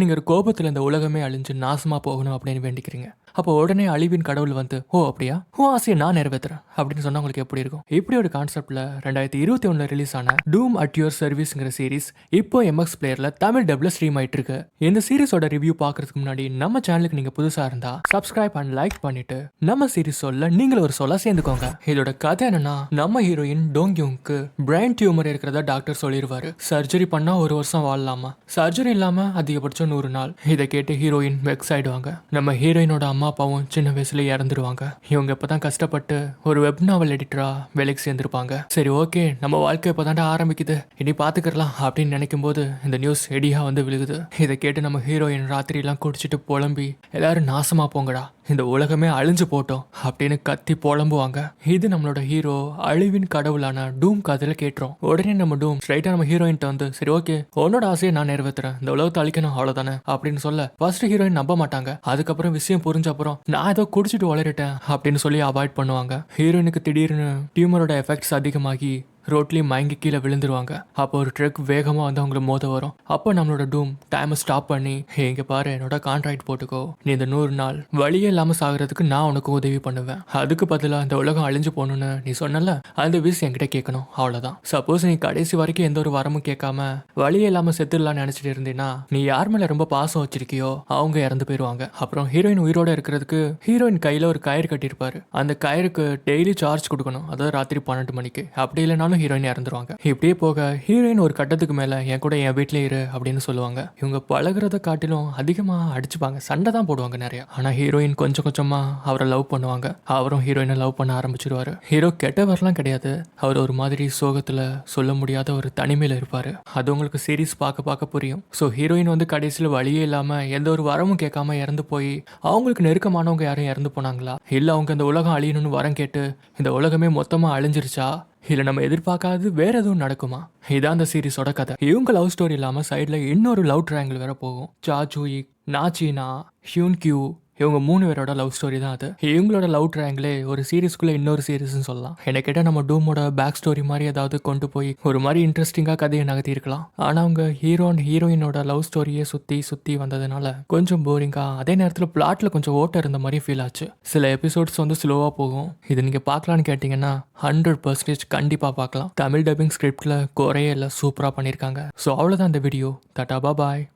நீங்க ஒரு கோபத்துல இந்த உலகமே அழிஞ்சு நாசமா போகணும் அப்படின்னு வேண்டிக்கிறீங்க. அப்போ உடனே அழிவின் கடவுள் வந்து, ஓ அப்படியா, ஓ ஆசையை நான் நிறைவேற்றுறேன் அப்படின்னு சொன்னா உங்களுக்கு எப்படி இருக்கும்? இப்படி ஒரு கான்செப்ட்ல 2021 ரிலீஸ் ஆன டூம் அட் யுவர் சர்வீஸ்ங்கிற சீரிஸ் இப்போ எம்எக்ஸ் பிளேயர்ல தமிழ் டப்ல ஸ்ட்ரீம் ஆயிட்டு இருக்கு. இந்த சீரிஸோட ரிவ்யூ பாக்குறதுக்கு முன்னாடி நம்ம சேனலுக்கு நீங்க புதுசா இருந்தா சப்ஸ்கிரைப் அண்ட் லைக் பண்ணிட்டு நம்ம சீரிஸ் சொல்ல நீங்களும் ஒரு சொல்ல சேர்ந்துக்கோங்க. இதோட கதை என்னன்னா, நம்ம ஹீரோயின் டோங்யூங்க்கு பிரெயின் டியூமர் இருக்கிறதா டாக்டர் சொல்லிடுவாரு. சர்ஜரி பண்ணா 1 வருஷம் வாழலாமா, சர்ஜரி இல்லாம அதிகபட்சம் 100 நாள். இதை கேட்டு ஹீரோயின் வெக்ஸ் ஆயிடுவாங்க. நம்ம ஹீரோயினோட அம்மா அப்பாவும் சின்ன வயசுல இறந்துருவாங்க. இவங்க இப்பதான் கஷ்டப்பட்டு ஒரு வெப் நாவல் எடிட்டரா வேலைக்கு சேர்ந்திருப்பாங்க. சரி ஓகே, நம்ம வாழ்க்கை இப்பதாண்டா ஆரம்பிக்குது, இனி பாத்துக்கலாம் அப்படின்னு நினைக்கும் போது இந்த நியூஸ் எடியா வந்து விழுகுது. இதை கேட்டு நம்ம ஹீரோயின் ராத்திரி எல்லாம் குடிச்சிட்டு புலம்பி, எல்லாரும் நாசமா போங்கடா, இந்த உலகமே அழிஞ்சு போட்டோம் அப்படின்னு கத்தி புலம்புவாங்க. இது நம்மளோட ஹீரோ அழிவின் கடவுளான டூம் கதையில கேட்டுரும். உடனே நம்ம டூம் ஸ்ட்ரைட்டா நம்ம ஹீரோயின் வந்து, சரி ஓகே, உன்னோட ஆசையை நான் நிறைவேற்றுறேன், இந்த உலகத்தை அழிக்கணும் அவ்வளவுதானே அப்படின்னு சொல்ல ஃபர்ஸ்ட் ஹீரோயின் நம்ப மாட்டாங்க. அதுக்கப்புறம் விஷயம் புரிஞ்ச அப்புறம் நான் ஏதோ குடிச்சிட்டு வளரிட்டேன் அப்படின்னு சொல்லி அவாய்ட் பண்ணுவாங்க. ஹீரோயினுக்கு திடீர்னு டியூமரோட எஃபெக்ட்ஸ் அதிகமாகி ரோட்லயும் மயங்கி கீழே விழுந்துருவாங்க. அப்போ ஒரு ட்ரக் வேகமா வந்து அவங்களை மோத வரும். அப்போ நம்மளோட டூம் டைமை ஸ்டாப் பண்ணி, இங்க பாரு, என்னோட கான்ட்ராக்ட் போட்டுக்கோ, நீ இந்த 100 நாள் வழியே இல்லாம சாகிறதுக்கு நான் உனக்கு உதவி பண்ணுவேன், அதுக்கு பதிலாக இந்த உலகம் அழிஞ்சு போகணும்னு நீ சொன்னல, அந்த விஷயம் என்கிட்ட கேட்கணும், அவ்வளவுதான். சப்போஸ் நீ கடைசி வரைக்கும் எந்த ஒரு வரமும் கேட்காம வழியே இல்லாம செத்துடலாம்னு நினைச்சிட்டு இருந்தீங்கன்னா, நீ யார் மேல ரொம்ப பாசம் வச்சிருக்கியோ அவங்க இறந்து போயிருவாங்க. அப்புறம் ஹீரோயின் உயிரோட இருக்கிறதுக்கு ஹீரோயின் கையில ஒரு கயிறு கட்டியிருப்பாரு. அந்த கயிறுக்கு டெய்லி சார்ஜ் கொடுக்கணும், அதாவது ராத்திரி 12 மணிக்கு. அப்படி இல்லைனாலும் ஹீரோயின் இறந்துருவாங்க. இப்படியே போக ஹீரோயின் ஒரு கட்டத்துக்கு மேல என் கூட என் வீட்லயே இரு அப்படின்னு சொல்லுவாங்க. இவங்க பழகுறத காட்டிலும் அதிகமா அடிச்சுப்பாங்க, சண்டை தான் போடுவாங்க நிறைய. ஆனா ஹீரோயின் கொஞ்சம் கொஞ்சமா அவரை லவ் பண்ணுவாங்க. அவரும் ஹீரோயினை லவ் பண்ண ஆரம்பிச்சிருவாரு. ஹீரோ கெட்டவர்லாம் கிடையாது, அவர் ஒரு மாதிரி சோகத்துல சொல்ல முடியாத ஒரு தனிமையில இருப்பாரு. அது உங்களுக்கு சீரிஸ் பார்க்க பார்க்க புரியும். ஸோ ஹீரோயின் வந்து கடைசியில் வழியே இல்லாம எந்த ஒரு வரமும் கேட்காம இறந்து போய் அவங்களுக்கு நெருக்கமானவங்க யாரும் இறந்து போனாங்களா, இல்ல அவங்க இந்த உலகம் அழியணும்னு வரம் கேட்டு இந்த உலகமே மொத்தமா அழிஞ்சிருச்சா, இல்ல நம்ம எதிர்பார்க்காது வேற எதுவும் நடக்குமா? இதான் அந்த சீரிஸோட கதை. இவங்க லவ் ஸ்டோரி இல்லாம சைட்ல இன்னொரு லவ் ட்ரையாங்கிள் வேற போகும். சாச்சுயி, நாச்சினா, ஹியூன் கியூ, இவங்க 3 பேரோட லவ் ஸ்டோரி தான் அது. இவங்களோட லவ் ட்ரையாங்கிளே ஒரு சீரிஸ்க்குள்ள இன்னொரு சீரிஸ்ன்னு சொல்லலாம். என்ன கேட்டால் நம்ம டூமோட பேக் ஸ்டோரி மாதிரி ஏதாவது கொண்டு போய் ஒரு மாதிரி இன்ட்ரெஸ்டிங்காக கதையை நகர்த்தி இருக்கலாம். ஆனால் அவங்க ஹீரோ அண்ட் ஹீரோயினோட லவ் ஸ்டோரியே சுற்றி வந்ததுனால கொஞ்சம் போரிங்கா, அதே நேரத்தில் பிளாட்ல கொஞ்சம் ஓட்ட இருந்த மாதிரி ஃபீல் ஆச்சு. சில எபிசோட்ஸ் வந்து ஸ்லோவாக போகும். இது நீங்கள் பார்க்கலான்னு கேட்டிங்கன்னா 100% கண்டிப்பாக பார்க்கலாம். தமிழ் டப்பிங் ஸ்கிரிப்டில் குறையே இல்லை, சூப்பராக பண்ணியிருக்காங்க. ஸோ அவ்வளோதான் இந்த வீடியோ. டாடா பாய்.